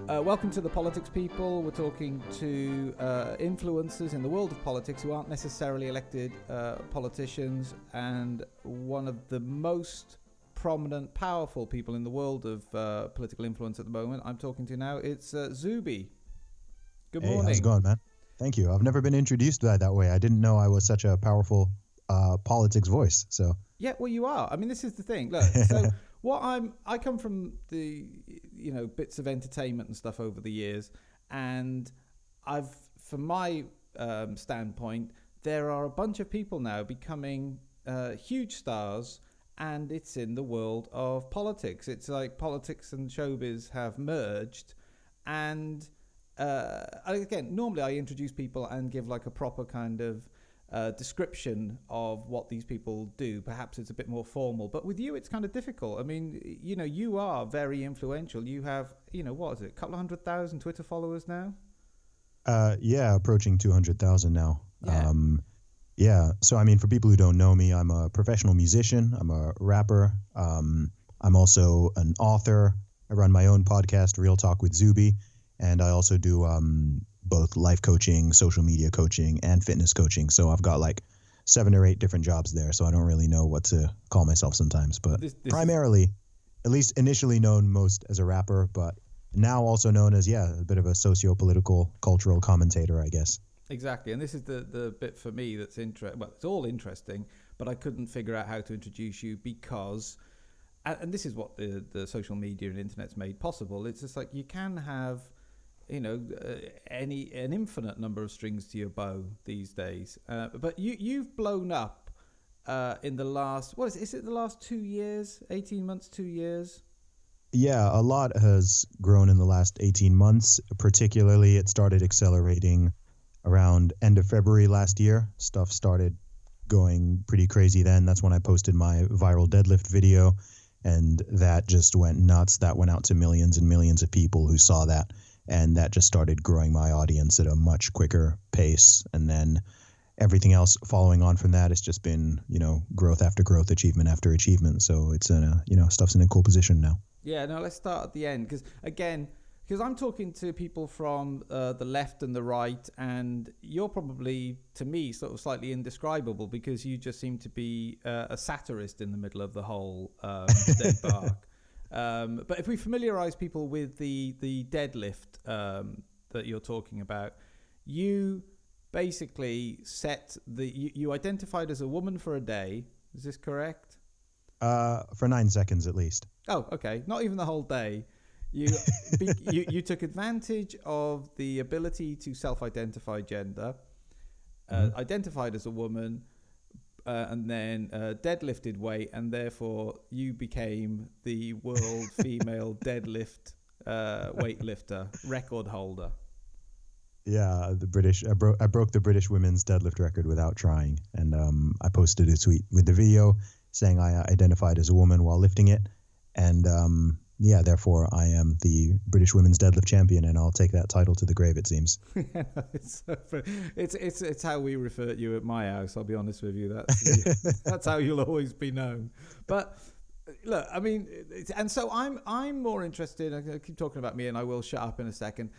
Welcome to the Politics People. We're talking to influencers in the world of politics who aren't necessarily elected politicians, and one of the most prominent, powerful people in the world of political influence at the moment I'm talking to now, it's Zuby. Good morning. Hey, how's it going, man? Thank you. I've never been introduced that way. I didn't know I was such a powerful politics voice. So yeah, well, you are. I mean, this is the thing. Look, so I come from the bits of entertainment and stuff over the years, and from my standpoint, there are a bunch of people now becoming huge stars, and it's in the world of politics. It's like politics and showbiz have merged, and again, normally I introduce people and give like a proper kind of description of what these people do. Perhaps it's a bit more formal, but with you it's kind of difficult. I mean, you are very influential. You have, what is it, a couple of 100,000 Twitter followers now? Yeah, approaching 200,000 now. Yeah. So I mean, for people who don't know me, I'm a professional musician. I'm a rapper. I'm also an author. I run my own podcast, Real Talk with Zuby, and I also do both life coaching, social media coaching, and fitness coaching. So I've got like 7 or 8 different jobs there. So I don't really know what to call myself sometimes. But primarily, at least initially known most as a rapper, but now also known as, a bit of a socio-political, cultural commentator, I guess. Exactly. And this is the bit for me that's interesting. Well, it's all interesting, but I couldn't figure out how to introduce you because, and this is what the social media and internet's made possible. It's just like you can have an infinite number of strings to your bow these days. But you've blown up in the last, is it the last 2 years, 18 months, 2 years? Yeah, a lot has grown in the last 18 months. Particularly, it started accelerating around end of February last year. Stuff started going pretty crazy then. That's when I posted my viral deadlift video, and that just went nuts. That went out to millions and millions of people who saw that. And that just started growing my audience at a much quicker pace. And then everything else following on from that has just been, growth after growth, achievement after achievement. So it's stuff's in a cool position now. Yeah, no, let's start at the end. Because I'm talking to people from the left and the right, and you're probably, to me, sort of slightly indescribable because you just seem to be a satirist in the middle of the whole dead bark. But if we familiarize people with the deadlift that you're talking about, you basically you identified as a woman for a day. Is this correct? For 9 seconds at least. Oh, okay. Not even the whole day. You took advantage of the ability to self-identify gender, identified as a woman, and then deadlifted weight, and therefore you became the world female deadlift weightlifter record holder. Yeah, the British. I broke the British women's deadlift record without trying, and I posted a tweet with the video saying I identified as a woman while lifting it, and therefore I am the British women's deadlift champion, and I'll take that title to the grave, it seems. It's how we refer to you at my house. I'll be honest with you. That's how you'll always be known. But look, I mean, and so I'm more interested. I keep talking about me, and I will shut up in a second.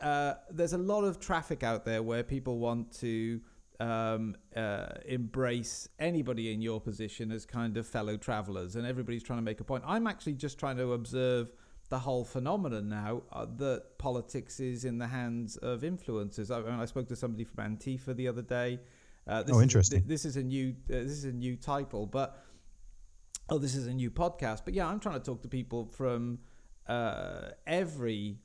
There's a lot of traffic out there where people want to embrace anybody in your position as kind of fellow travelers, and everybody's trying to make a point. I'm actually just trying to observe the whole phenomenon now that politics is in the hands of influencers. I spoke to somebody from Antifa the other day. Interesting. This is a new title, but this is a new podcast. But yeah, I'm trying to talk to people from every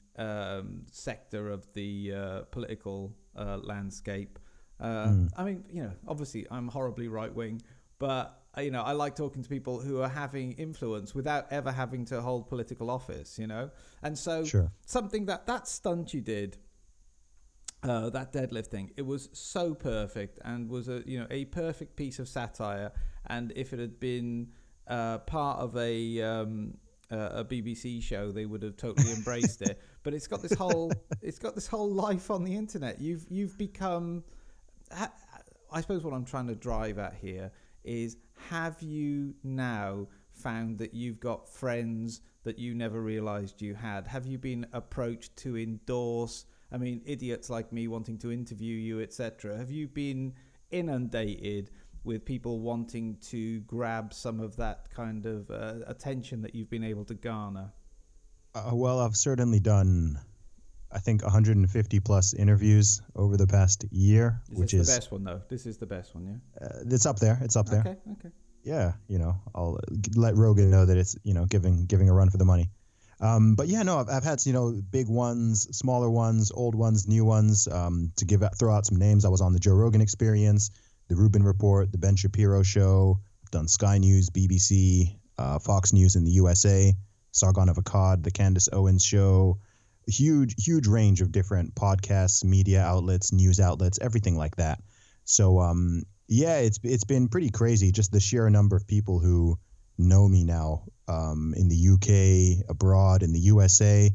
sector of the political landscape. I mean, obviously I'm horribly right wing, but I like talking to people who are having influence without ever having to hold political office, And so something that stunt you did, that deadlift thing, it was so perfect and was a perfect piece of satire. And if it had been part of a BBC show, they would have totally embraced it. But it's got this whole life on the internet. You've become. I suppose what I'm trying to drive at here is, have you now found that you've got friends that you never realized you had? Have you been approached to endorse, I mean, idiots like me wanting to interview you, etc.? Have you been inundated with people wanting to grab some of that kind of attention that you've been able to garner? Well, I've certainly done, I think, 150 plus interviews over the past year, Is this the best one, though? This is the best one, yeah? It's up there. It's up there. Okay. Yeah, I'll let Rogan know that it's, giving a run for the money. But yeah, no, I've had, big ones, smaller ones, old ones, new ones. To throw out some names, I was on the Joe Rogan Experience, the Rubin Report, the Ben Shapiro Show. I've done Sky News, BBC, Fox News in the USA, Sargon of Akkad, the Candace Owens Show. Huge range of different podcasts, media outlets, news outlets, everything like that. So, yeah, it's been pretty crazy, just the sheer number of people who know me now, in the UK, abroad, in the USA.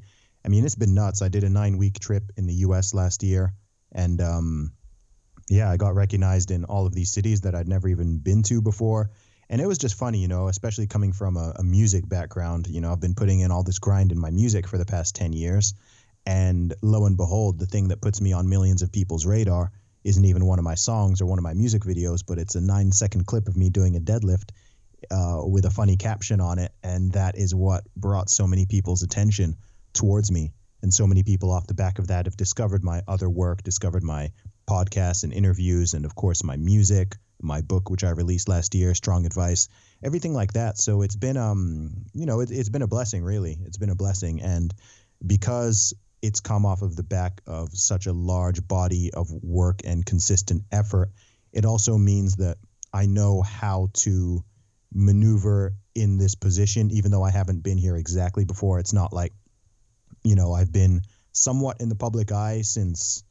I mean, it's been nuts. I did a 9-week trip in the US last year, and yeah, I got recognized in all of these cities that I'd never even been to before. And it was just funny, especially coming from a music background. I've been putting in all this grind in my music for the past 10 years. And lo and behold, the thing that puts me on millions of people's radar isn't even one of my songs or one of my music videos, but it's a 9-second clip of me doing a deadlift with a funny caption on it. And that is what brought so many people's attention towards me. And so many people off the back of that have discovered my other work, discovered my podcasts and interviews, and of course my music, my book, which I released last year, Strong Advice, everything like that. So it's been, it's been a blessing, really. It's been a blessing. And because it's come off of the back of such a large body of work and consistent effort, it also means that I know how to maneuver in this position, even though I haven't been here exactly before. It's not like, I've been somewhat in the public eye since,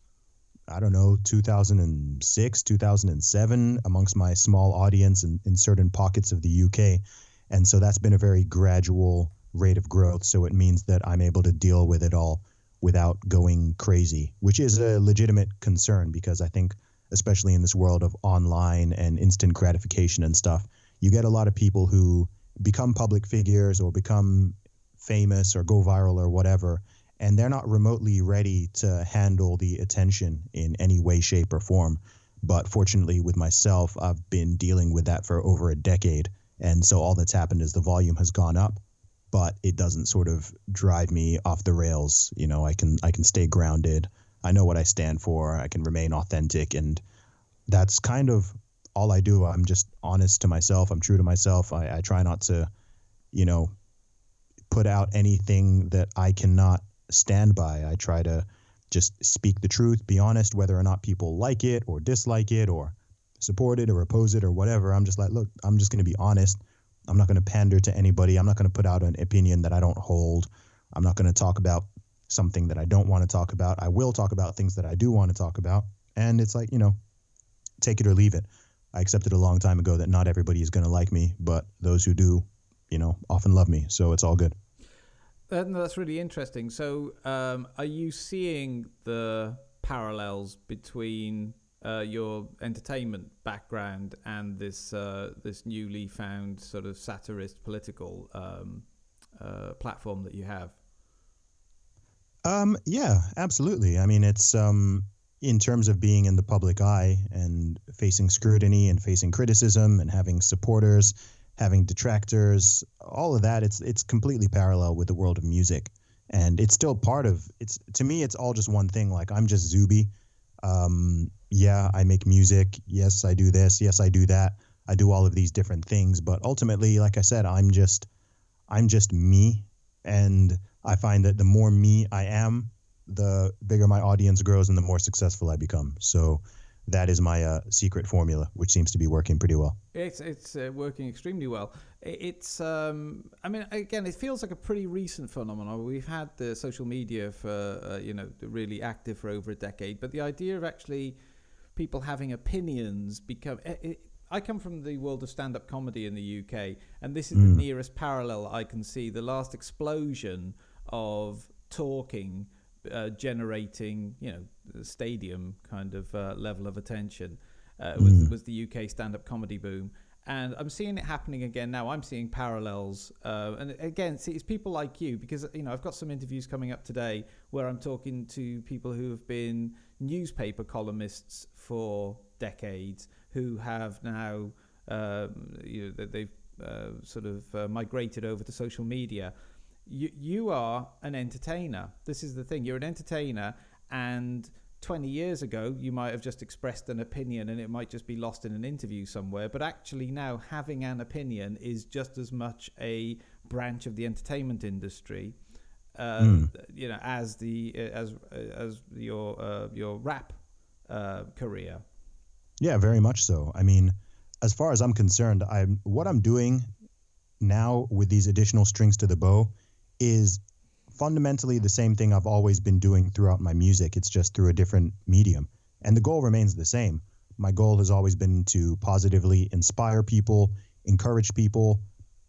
I don't know, 2006, 2007, amongst my small audience in certain pockets of the UK. And so that's been a very gradual rate of growth. So it means that I'm able to deal with it all without going crazy, which is a legitimate concern, because I think, especially in this world of online and instant gratification and stuff, you get a lot of people who become public figures or become famous or go viral or whatever, and they're not remotely ready to handle the attention in any way, shape, or form. But fortunately with myself, I've been dealing with that for over a decade. And so all that's happened is the volume has gone up, but it doesn't sort of drive me off the rails. I can stay grounded. I know what I stand for. I can remain authentic. And that's kind of all I do. I'm just honest to myself. I'm true to myself. I try not to, put out anything that I cannot stand by. I try to just speak the truth, be honest, whether or not people like it or dislike it or support it or oppose it or whatever. I'm just like, look, I'm just going to be honest. I'm not going to pander to anybody. I'm not going to put out an opinion that I don't hold. I'm not going to talk about something that I don't want to talk about. I will talk about things that I do want to talk about. And it's like, take it or leave it. I accepted a long time ago that not everybody is going to like me, but those who do, often love me. So it's all good. No, that's really interesting. So are you seeing the parallels between your entertainment background and this newly found sort of satirist political platform that you have? Yeah, absolutely. I mean, it's in terms of being in the public eye and facing scrutiny and facing criticism and having supporters, having detractors, all of that, it's completely parallel with the world of music. And it's still to me, it's all just one thing. Like, I'm just Zuby. Yeah, I make music. Yes, I do this. Yes, I do that. I do all of these different things. But ultimately, like I said, I'm just me. And I find that the more me I am, the bigger my audience grows and the more successful I become. So that is my secret formula, which seems to be working pretty well. It's working extremely well. It's I mean, again, it feels like a pretty recent phenomenon. We've had the social media for really active for over a decade, but the idea of actually people having opinions become. I come from the world of stand-up comedy in the UK, and this is the nearest parallel I can see. The last explosion of talking generating, the stadium kind of level of attention was the UK stand-up comedy boom. And I'm seeing it happening again now. I'm seeing parallels. And again, see, it's people like you, because, I've got some interviews coming up today where I'm talking to people who have been newspaper columnists for decades, who have now, they've sort of migrated over to social media. You are an entertainer. This is the thing. You're an entertainer, and 20 years ago, you might have just expressed an opinion and it might just be lost in an interview somewhere. But actually now having an opinion is just as much a branch of the entertainment industry, as your rap career. Yeah, very much so. I mean, as far as I'm concerned, what I'm doing now with these additional strings to the bow is fundamentally the same thing I've always been doing throughout my music. It's just through a different medium. And the goal remains the same. My goal has always been to positively inspire people, encourage people,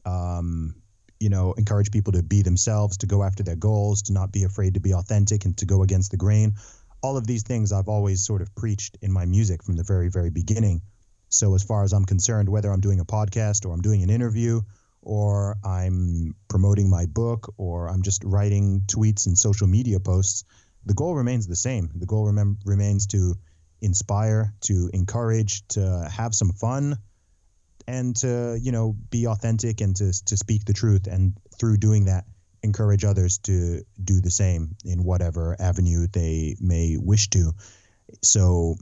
encourage people to be themselves, to go after their goals, to not be afraid to be authentic and to go against the grain. All of these things I've always sort of preached in my music from the very, very beginning. So as far as I'm concerned, whether I'm doing a podcast or I'm doing an interview or I'm promoting my book, or I'm just writing tweets and social media posts, the goal remains the same. The goal remains to inspire, to encourage, to have some fun, and to, be authentic and to speak the truth. And through doing that, encourage others to do the same in whatever avenue they may wish to. So,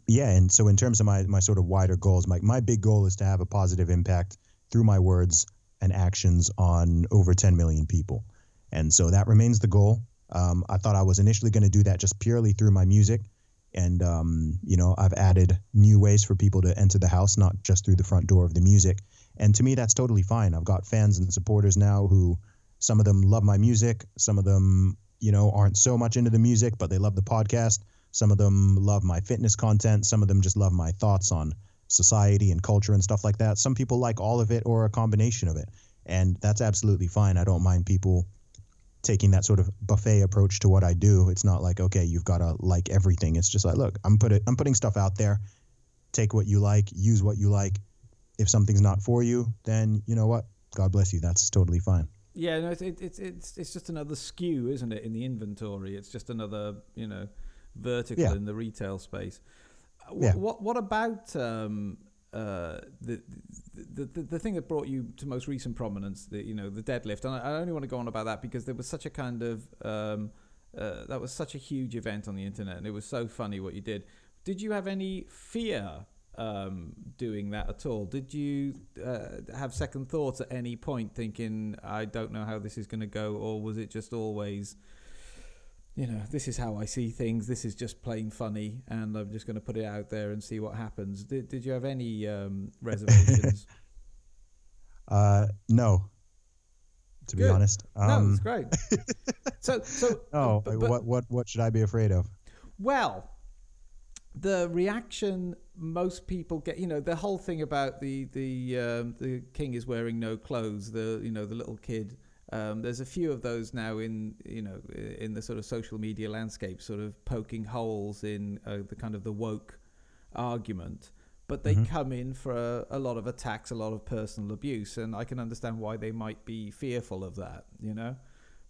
yeah, and so in terms of my sort of wider goals, my big goal is to have a positive impact through my words and actions on over 10 million people. And so that remains the goal. I thought I was initially going to do that just purely through my music. And, I've added new ways for people to enter the house, not just through the front door of the music. And to me, that's totally fine. I've got fans and supporters now who, some of them love my music. Some of them, aren't so much into the music, but they love the podcast. Some of them love my fitness content. Some of them just love my thoughts on society and culture and stuff like that. Some people like all of it or a combination of it. And that's absolutely fine. I don't mind people taking that sort of buffet approach to what I do. It's not like, okay, you've got to like everything. It's just like, look, I'm putting stuff out there. Take what you like, use what you like. If something's not for you, then you know what? God bless you. That's totally fine. Yeah, no, it's just another SKU, isn't it, in the inventory? It's just another, vertical in the retail space. What about the thing that brought you to most recent prominence, the deadlift? And I only want to go on about that because there was such a kind of that was such a huge event on the internet, and it was so funny what you did. Did you have any fear doing that at all? Did you have second thoughts at any point, thinking I don't know how this is going to go, or was it just always, this is how I see things, this is just plain funny, and I'm just going to put it out there and see what happens? Did you have any reservations? No, to be honest. No, it's great. So no, what should I be afraid of? Well, the reaction most people get, the whole thing about the king is wearing no clothes, the little kid. There's a few of those now in the sort of social media landscape, sort of poking holes in the kind of the woke argument, but they come in for a lot of attacks, a lot of personal abuse, and I can understand why they might be fearful of that,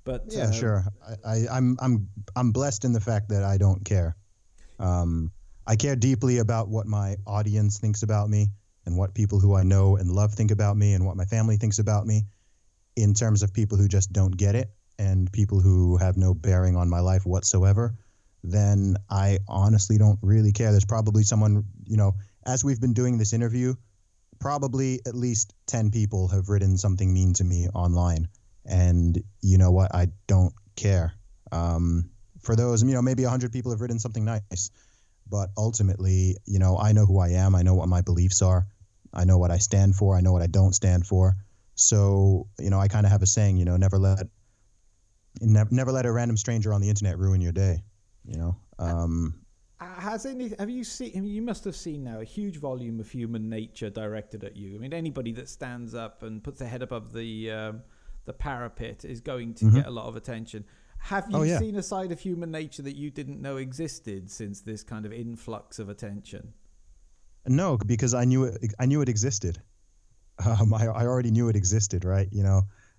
But yeah, sure. I'm blessed in the fact that I don't care. I care deeply about what my audience thinks about me and what people who I know and love think about me and what my family thinks about me. In terms of people who just don't get it and people who have no bearing on my life whatsoever, then I honestly don't really care. There's probably someone, as we've been doing this interview, probably at least 10 people have written something mean to me online. And you know what? I don't care. For those, maybe 100 people have written something nice. But ultimately, I know who I am. I know what my beliefs are. I know what I stand for. I know what I don't stand for. So, I kind of have a saying, never let a random stranger on the internet ruin your day, Have you seen, you must have seen now a huge volume of human nature directed at you. I mean, anybody that stands up and puts their head above the parapet is going to get a lot of attention. Have you seen a side of human nature that you didn't know existed since this kind of influx of attention? No, because I knew it existed. I already knew it existed, right?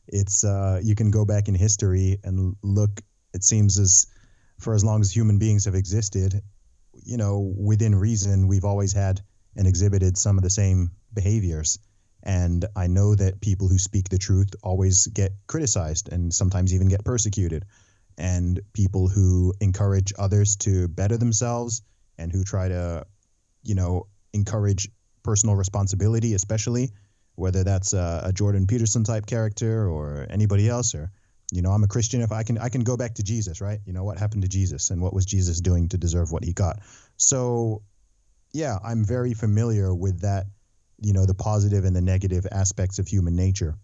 It's you can go back in history and look. It seems as long as human beings have existed, within reason, we've always had and exhibited some of the same behaviors. And I know that people who speak the truth always get criticized and sometimes even get persecuted. And people who encourage others to better themselves and who try to, encourage personal responsibility, especially whether that's a Jordan Peterson type character or anybody else, or I'm a Christian. If I can go back to Jesus, right? What happened to Jesus and what was Jesus doing to deserve what he got? So, yeah, I'm very familiar with that, the positive and the negative aspects of human nature.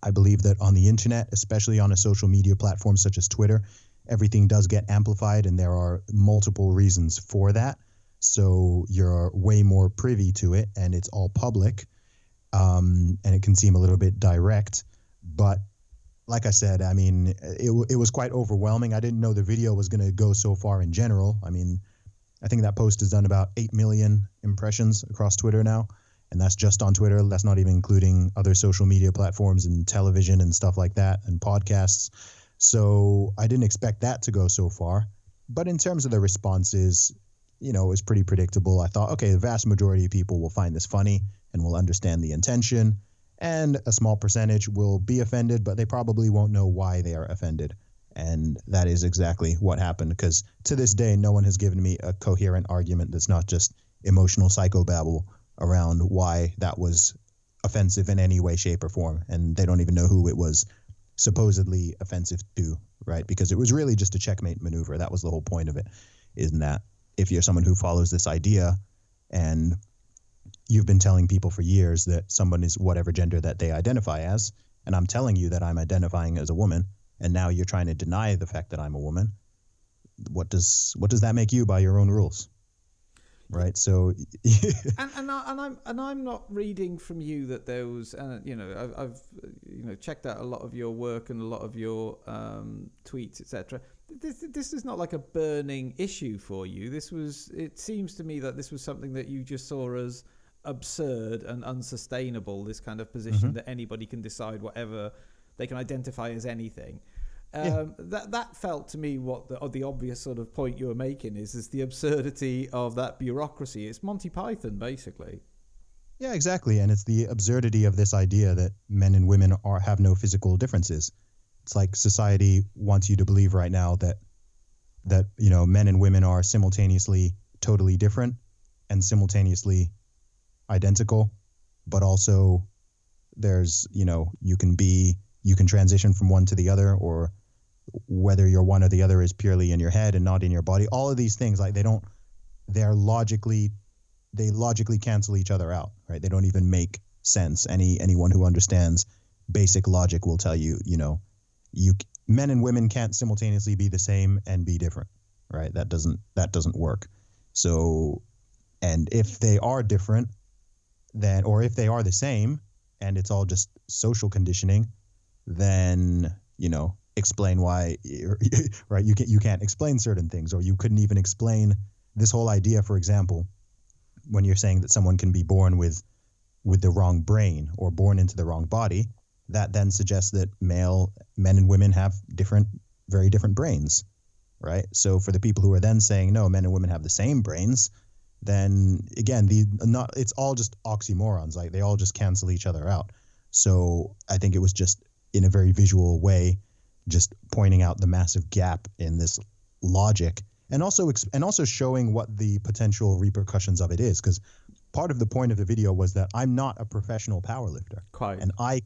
I believe that on the internet, especially on a social media platform such as Twitter, everything does get amplified, and there are multiple reasons for that. So you're way more privy to it, and it's all public, and it can seem a little bit direct. But like I said, I mean, it was quite overwhelming. I didn't know the video was going to go so far in general. I mean, I think that post has done about 8 million impressions across Twitter now. And that's just on Twitter. That's not even including other social media platforms and television and stuff like that and podcasts. So I didn't expect that to go so far. But in terms of the responses, it was pretty predictable. I thought, okay, the vast majority of people will find this funny and will understand the intention. And a small percentage will be offended, but they probably won't know why they are offended. And that is exactly what happened, because to this day, no one has given me a coherent argument that's not just emotional psychobabble around why that was offensive in any way, shape, or form. And they don't even know who it was supposedly offensive to, right? Because it was really just a checkmate maneuver. That was the whole point of it, isn't that if you're someone who follows this idea and you've been telling people for years that someone is whatever gender that they identify as, and I'm telling you that I'm identifying as a woman, and now you're trying to deny the fact that I'm a woman, what does that make you by your own rules? Right. So, and I'm not reading from you that there was, I've checked out a lot of your work and a lot of your tweets, etc. This is not like a burning issue for you. It seems to me that this was something that you just saw as absurd and unsustainable. This kind of position that anybody can decide whatever they can identify as anything. That felt to me what the obvious sort of point you were making is the absurdity of that bureaucracy. It's Monty Python, basically. Yeah, exactly. And it's the absurdity of this idea that men and women have no physical differences. It's like society wants you to believe right now that men and women are simultaneously totally different and simultaneously identical, but also there's, you can transition from one to the other, or whether you're one or the other is purely in your head and not in your body. All of these things, like they logically cancel each other out, right? They don't even make sense. Anyone who understands basic logic will tell you, men and women can't simultaneously be the same and be different, right? That doesn't work. So, and if they are different, or if they are the same and it's all just social conditioning, then, explain why, right? You can't explain certain things, or you couldn't even explain this whole idea, for example, when you're saying that someone can be born with the wrong brain or born into the wrong body, that then suggests that men and women have very different brains, right? So for the people who are then saying, no, men and women have the same brains, then again, it's all just oxymorons. Like they all just cancel each other out. So I think it was just in a very visual way, just pointing out the massive gap in this logic, and also showing what the potential repercussions of it is. Because part of the point of the video was that I'm not a professional powerlifter, quite, and I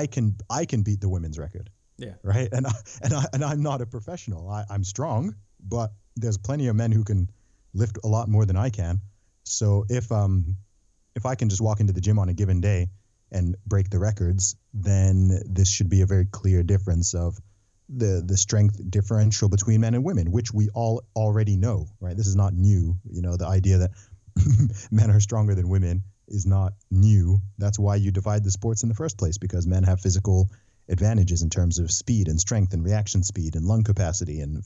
can beat the women's record, yeah, right, and I'm not a professional. I'm strong, but there's plenty of men who can lift a lot more than I can. So if I can just walk into the gym on a given day and break the records, then this should be a very clear difference of the strength differential between men and women, which we all already know, right? This is not new. The idea that men are stronger than women is not new. That's why you divide the sports in the first place, because men have physical advantages in terms of speed and strength and reaction speed and lung capacity and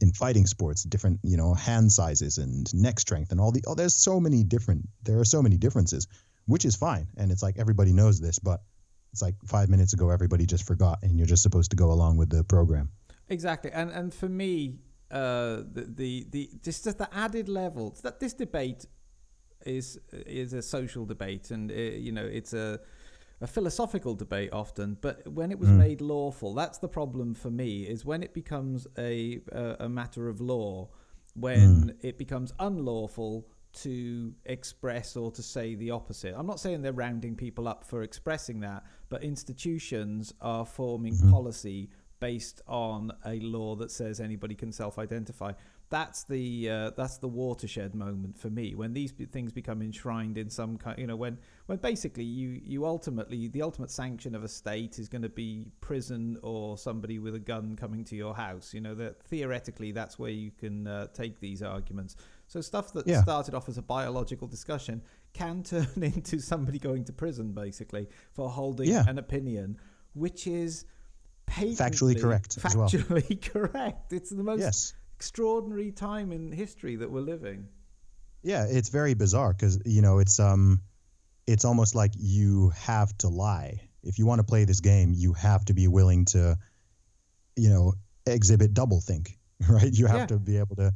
in fighting sports, different, hand sizes and neck strength and there are so many differences, which is fine. And it's like, everybody knows this, but it's like 5 minutes ago, everybody just forgot, and you're just supposed to go along with the program. Exactly. And for me, the just the added level that this debate is a social debate, and it's a philosophical debate often, but when it was made lawful, that's the problem for me, is when it becomes a matter of law, when it becomes unlawful to express or to say the opposite. I'm not saying they're rounding people up for expressing that, but institutions are forming policy based on a law that says anybody can self-identify. That's the watershed moment for me, when these things become enshrined in some kind. When basically you ultimately, the ultimate sanction of a state is going to be prison or somebody with a gun coming to your house. That theoretically that's where you can take these arguments. So stuff that started off as a biological discussion can turn into somebody going to prison, basically, for holding an opinion, which is factually correct as well. Factually correct. It's the most extraordinary time in history that we're living. Yeah, it's very bizarre because, it's almost like you have to lie. If you want to play this game, you have to be willing to, exhibit doublethink, right? You have to be able to,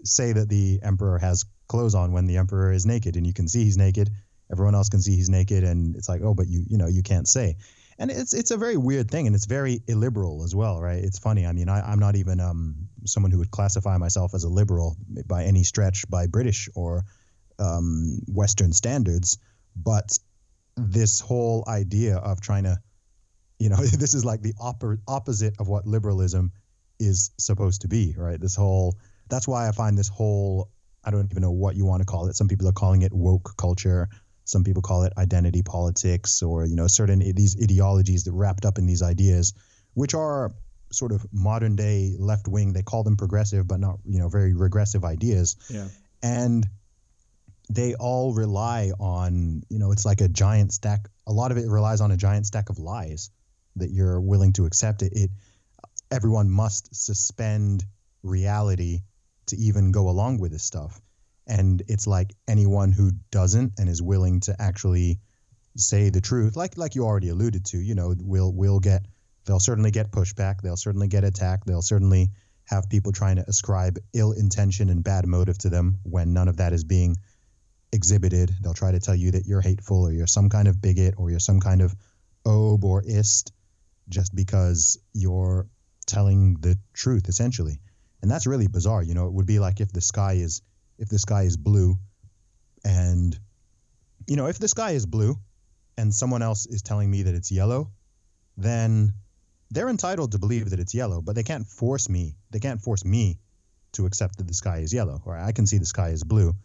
say that the emperor has clothes on when the emperor is naked, and you can see he's naked. Everyone else can see he's naked, and it's like, oh, but you can't say. And it's a very weird thing, and it's very illiberal as well, right? It's funny. I mean, I'm not even someone who would classify myself as a liberal by any stretch by British or Western standards, but this whole idea of trying to, this is like the opposite of what liberalism is supposed to be, right? That's why I find this whole, I don't even know what you want to call it. Some people are calling it woke culture. Some people call it identity politics, or, certain these ideologies that wrapped up in these ideas, which are sort of modern day left wing. They call them progressive, but not, very regressive ideas. Yeah. And they all rely on, it's like a giant stack. A lot of it relies on a giant stack of lies that you're willing to accept. Everyone must suspend reality to even go along with this stuff. And it's like anyone who doesn't and is willing to actually say the truth, like you already alluded to, they'll certainly get pushback. They'll certainly get attacked. They'll certainly have people trying to ascribe ill intention and bad motive to them when none of that is being exhibited. They'll try to tell you that you're hateful, or you're some kind of bigot, or you're some kind of obe or ist, just because you're telling the truth, essentially. And that's really bizarre. It would be like if the sky is blue, and if the sky is blue and someone else is telling me that it's yellow, then they're entitled to believe that it's yellow, but they can't force me to accept that the sky is yellow. Or I can see the sky is blue,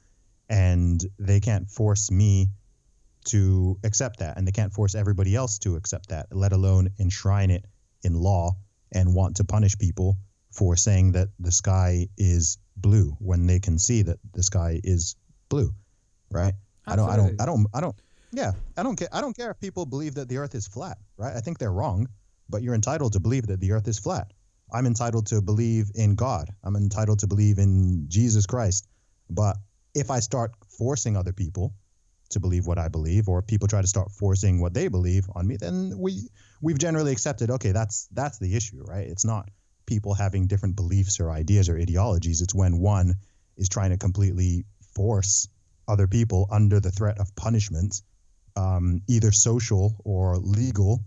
and they can't force me to accept that, and they can't force everybody else to accept that, let alone enshrine it in law and want to punish people for saying that the sky is blue when they can see that the sky is blue, right? Absolutely. I don't care if people believe that the earth is flat, right? I think they're wrong, but you're entitled to believe that the earth is flat. I'm entitled to believe in God. I'm entitled to believe in Jesus Christ. But if I start forcing other people to believe what I believe, or people try to start forcing what they believe on me, then we've generally accepted, okay, that's the issue, right? It's not people having different beliefs or ideas or ideologies. It's when one is trying to completely force other people under the threat of punishment, either social or legal,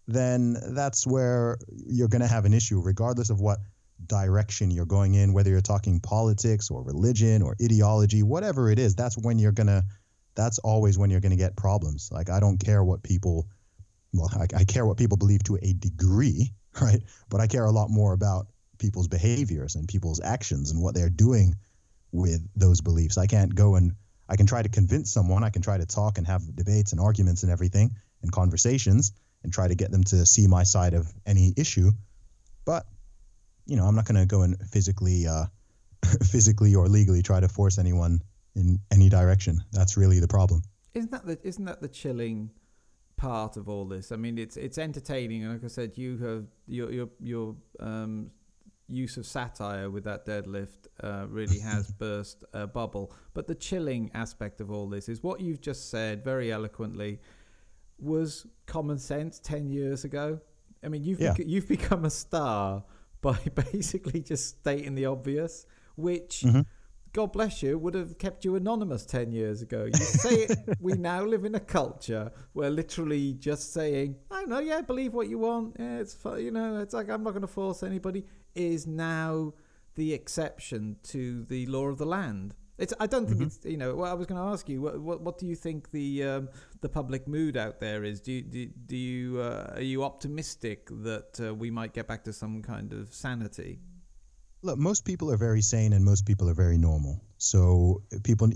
then that's where you're going to have an issue, regardless of what direction you're going in, whether you're talking politics or religion or ideology, whatever it is. That's always when you're going to get problems. Like, I don't care what people, I care what people believe to a degree, right? But I care a lot more about people's behaviors and people's actions and what they're doing with those beliefs. I can try to convince someone. I can try to talk and have debates and arguments and everything and conversations and try to get them to see my side of any issue. But, I'm not going to go and physically or legally try to force anyone in any direction. That's really the problem. Isn't that the chilling part of all this. I mean, it's entertaining, and like I said, you have your use of satire with that deadlift really has burst a bubble. But the chilling aspect of all this is what you've just said very eloquently was common sense 10 years ago. I mean, you've become a star by basically just stating the obvious, which, God bless you, would have kept you anonymous 10 years ago. You say it, we now live in a culture where literally just saying, I don't know, yeah, believe what you want. Yeah, it's fun, it's like, I'm not going to force anybody, is now the exception to the law of the land. I don't think it's, well, I was going to ask you, what do you think the public mood out there is? Are you optimistic that we might get back to some kind of sanity? Look, most people are very sane and most people are very normal. So people,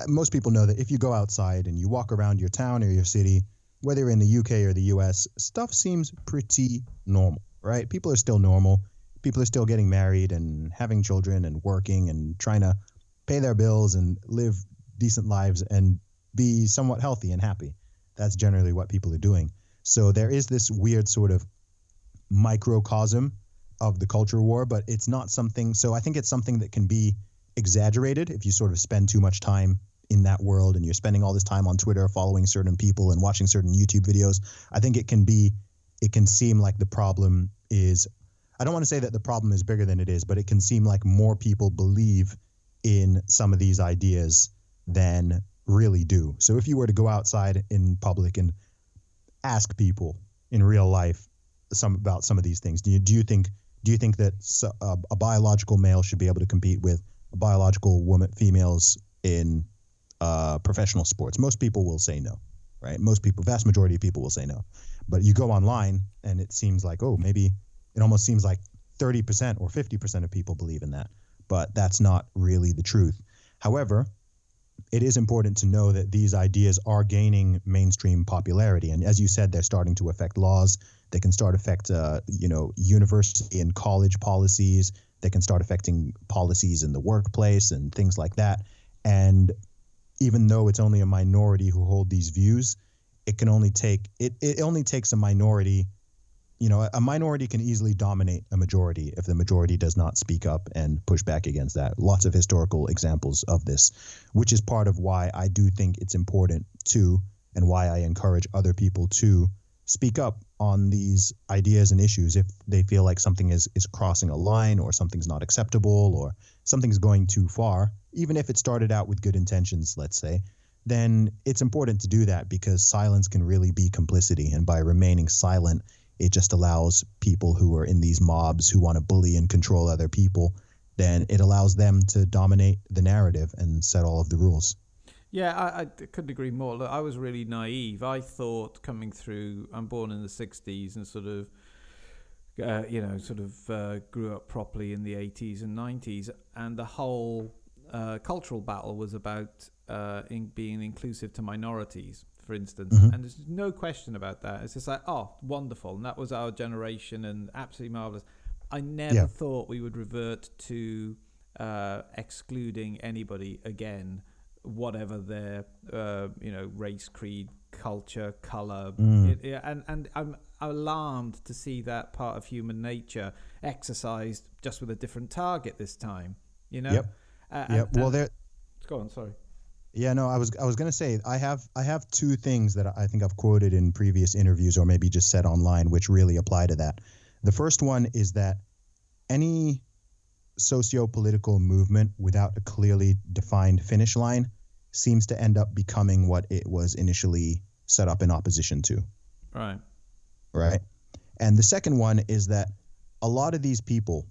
most people know that if you go outside and you walk around your town or your city, whether you're in the UK or the US, stuff seems pretty normal, right? People are still normal. People are still getting married and having children and working and trying to pay their bills and live decent lives and be somewhat healthy and happy. That's generally what people are doing. So there is this weird sort of microcosm of the culture war, but it's not something. So I think it's something that can be exaggerated if you sort of spend too much time in that world and you're spending all this time on Twitter following certain people and watching certain YouTube videos. I think it can seem like the problem is, I don't want to say that the problem is bigger than it is, but it can seem like more people believe in some of these ideas than really do. So if you were to go outside in public and ask people in real life about some of these things, do you think that a biological male should be able to compete with a biological females in professional sports? Most people will say no, right? Vast majority of people will say no. But you go online and it seems like, it almost seems like 30% or 50% of people believe in that. But that's not really the truth. However, it is important to know that these ideas are gaining mainstream popularity. And as you said, they're starting to affect laws. They can start affect, university and college policies. They can start affecting policies in the workplace and things like that. And even though it's only a minority who hold these views, it only takes a minority. A minority can easily dominate a majority if the majority does not speak up and push back against that. Lots of historical examples of this, which is part of why I do think it's important to, and why I encourage other people to speak up on these ideas and issues if they feel like something is crossing a line or something's not acceptable or something's going too far, even if it started out with good intentions, let's say, then it's important to do that because silence can really be complicity. And by remaining silent, it just allows people who are in these mobs who want to bully and control other people, then it allows them to dominate the narrative and set all of the rules. Yeah, I couldn't agree more. Look, I was really naive. I thought coming through, I'm born in the 60s and sort of grew up properly in the 80s and 90s. And the whole cultural battle was about being inclusive to minorities, for instance. And there's no question about that. It's just like, oh, wonderful. And that was our generation and absolutely marvelous. I never thought we would revert to excluding anybody again, whatever their, race, creed, culture, color. And I'm alarmed to see that part of human nature exercised just with a different target this time, Well, there. Go on, sorry. Yeah, no, I was going to say I have two things that I think I've quoted in previous interviews or maybe just said online which really apply to that. The first one is that any socio-political movement without a clearly defined finish line seems to end up becoming what it was initially set up in opposition to. Right. And the second one is that a lot of these people,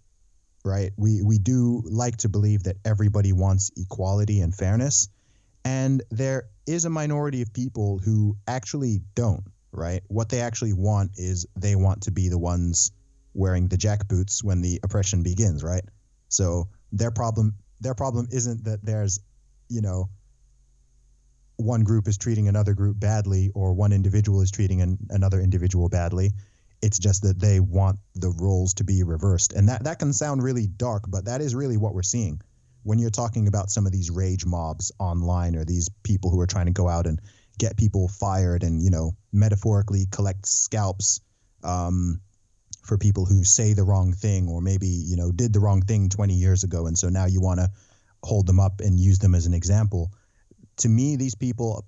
right, we do like to believe that everybody wants equality and fairness. And there is a minority of people who actually don't, right? What they actually want is they want to be the ones wearing the jackboots when the oppression begins, right? So their problem isn't that there's, one group is treating another group badly or one individual is treating another individual badly. It's just that they want the roles to be reversed. And that can sound really dark, but that is really what we're seeing. When you're talking about some of these rage mobs online or these people who are trying to go out and get people fired and, metaphorically collect scalps for people who say the wrong thing or maybe, did the wrong thing 20 years ago. And so now you want to hold them up and use them as an example. To me, these people,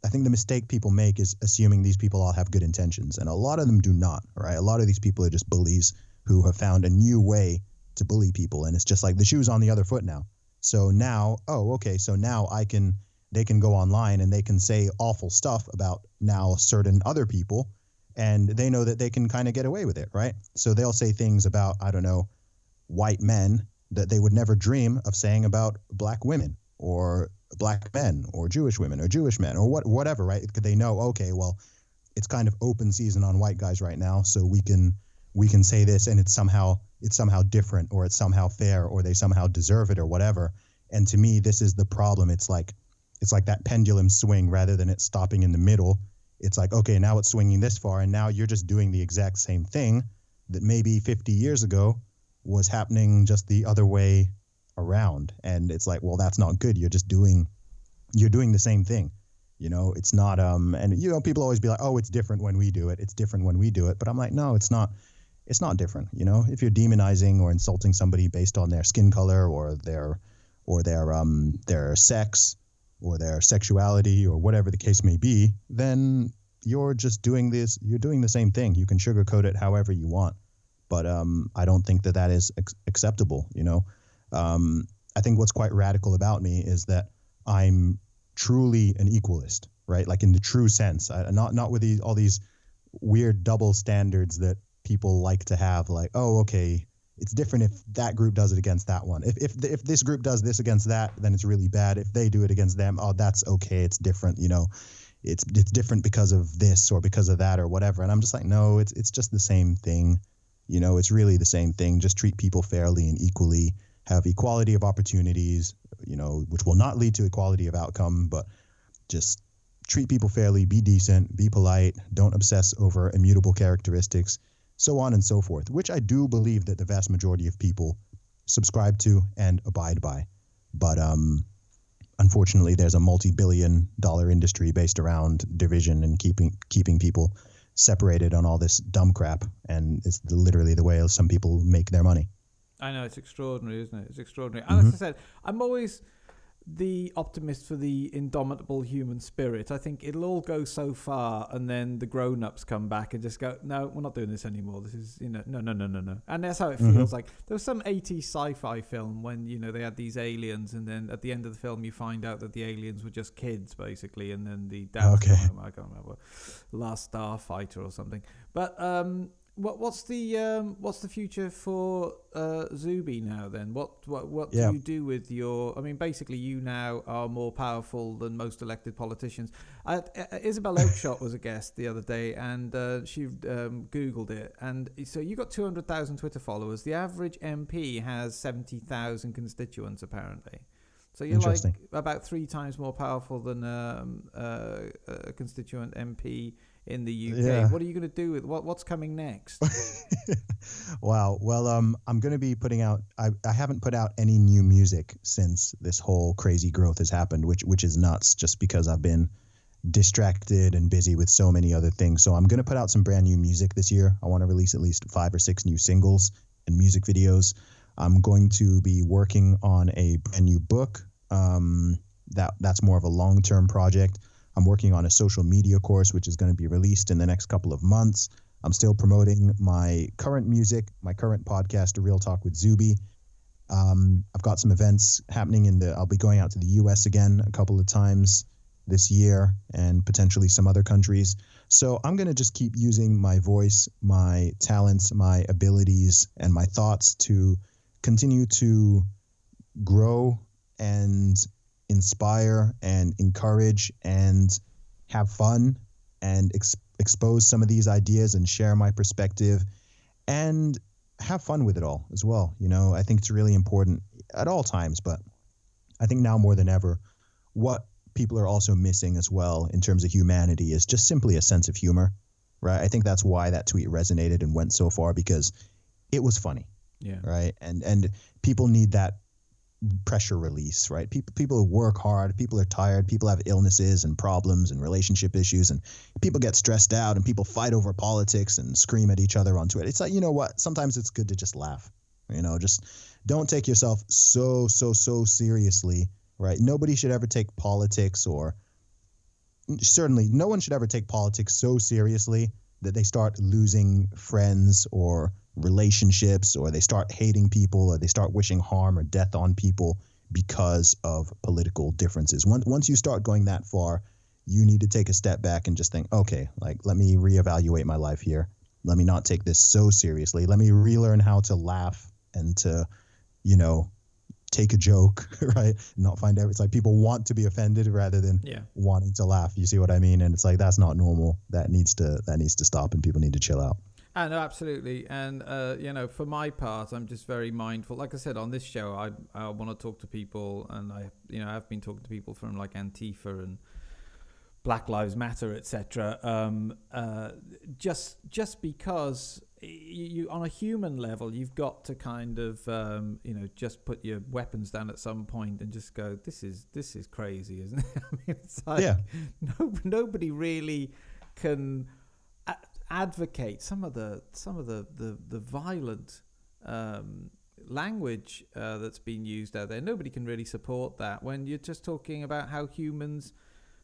I think the mistake people make is assuming these people all have good intentions. And a lot of them do not, right? A lot of these people are just bullies who have found a new way to bully people. And it's just like the shoe's on the other foot now. So now, so now they can go online and they can say awful stuff about now certain other people, and they know that they can kind of get away with it, right? So they'll say things about, I don't know, white men that they would never dream of saying about black women or black men or Jewish women or Jewish men or whatever, right? Because they know, okay, well, it's kind of open season on white guys right now, so we can say this and it's somehow different or it's somehow fair or they somehow deserve it or whatever. And to me, this is the problem. It's like that pendulum swing rather than it stopping in the middle. It's like, okay, now it's swinging this far and now you're just doing the exact same thing that maybe 50 years ago was happening just the other way around. And it's like, well, that's not good. You're doing the same thing. It's not, and people always be like, oh, it's different when we do it. It's different when we do it. But I'm like, no, it's not different. If you're demonizing or insulting somebody based on their skin color or their sex or their sexuality or whatever the case may be, then you're just doing this. You're doing the same thing. You can sugarcoat it however you want. But I don't think that is acceptable. I think what's quite radical about me is that I'm truly an equalist, right? Like in the true sense, not with all these weird double standards that people like to have. Like, oh, okay, it's different if that group does it against that one. If this group does this against that, then it's really bad. If they do it against them, oh, that's okay. It's different. It's different because of this or because of that or whatever. And I'm just like, no, it's just the same thing. It's really the same thing. Just treat people fairly and equally. Have equality of opportunities, which will not lead to equality of outcome, but just treat people fairly, be decent, be polite, don't obsess over immutable characteristics, so on and so forth, which I do believe that the vast majority of people subscribe to and abide by. But unfortunately, there's a multi-billion-dollar industry based around division and keeping people separated on all this dumb crap, and it's literally the way some people make their money. I know, it's extraordinary, isn't it? It's extraordinary. And as I said, I'm always the optimist for the indomitable human spirit. I think it'll all go so far, and then the grown-ups come back and just go, no, we're not doing this anymore. This is, no. And that's how it feels like. There was some 80s sci-fi film when, they had these aliens, and then at the end of the film you find out that the aliens were just kids, basically, and then the dad, I can't remember, Last Starfighter or something. But what's the future for Zuby now then? What do you do with your? I mean, basically, you now are more powerful than most elected politicians. Isabel Oakeshott was a guest the other day, and she Googled it, and so you got 200,000 Twitter followers. The average MP has 70,000 constituents, apparently. So you're like about 3 times more powerful than a constituent MP in the UK. Yeah. What are you going to do with what's coming next? Wow. Well, I'm going to be putting out. I haven't put out any new music since this whole crazy growth has happened, which is nuts. Just because I've been distracted and busy with so many other things. So I'm going to put out some brand new music this year. I want to release at least 5 or 6 new singles and music videos. I'm going to be working on a brand new book. That's more of a long-term project. I'm working on a social media course, which is going to be released in the next couple of months. I'm still promoting my current music, my current podcast, A Real Talk with Zuby. I've got some events happening I'll be going out to the US again a couple of times this year and potentially some other countries. So I'm going to just keep using my voice, my talents, my abilities, and my thoughts to continue to grow and inspire and encourage and have fun and expose some of these ideas and share my perspective and have fun with it all as well. I think it's really important at all times, but I think now more than ever, what people are also missing as well in terms of humanity is just simply a sense of humor, right? I think that's why that tweet resonated and went so far, because it was funny. Yeah. Right. And people need that pressure release, right? People who work hard, people are tired, people have illnesses and problems and relationship issues, and people get stressed out, and people fight over politics and scream at each other on Twitter. It's like, you know what? Sometimes it's good to just laugh. Just don't take yourself so seriously, right? Nobody should ever take politics, or certainly no one should ever take politics so seriously that they start losing friends or relationships, or they start hating people, or they start wishing harm or death on people because of political differences. Once you start going that far, you need to take a step back and just think, okay, like, let me reevaluate my life here. Let me not take this so seriously. Let me relearn how to laugh and to, take a joke, right? Not find out. It's like people want to be offended rather than wanting to laugh. You see what I mean? And it's like, that's not normal. That needs to stop, and people need to chill out. No, absolutely. And, for my part, I'm just very mindful. Like I said, on this show, I want to talk to people, and I've been talking to people from like Antifa and Black Lives Matter, etc. Just because you on a human level, you've got to kind of just put your weapons down at some point and just go, this is crazy, isn't it? I mean, it's like nobody really can advocate some of the violent language that's being used out there. Nobody can really support that when you're just talking about how humans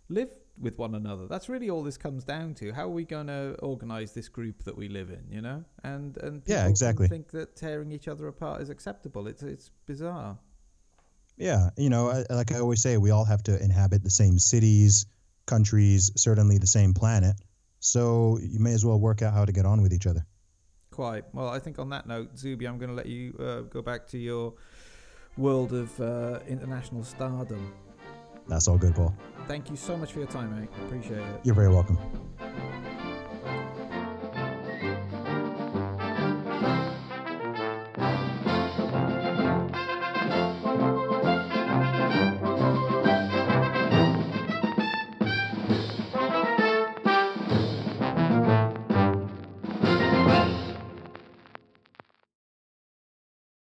live with one another. That's really all this comes down to. How are we going to organize this group that we live in, and people exactly think that tearing each other apart is acceptable. It's bizarre. Like I always say, we all have to inhabit the same cities, countries, certainly the same planet, so you may as well work out how to get on with each other. Quite. Well, I think on that note, Zuby, I'm going to let you go back to your world of international stardom. That's all good, Paul. Thank you so much for your time, mate. Appreciate it. You're very welcome.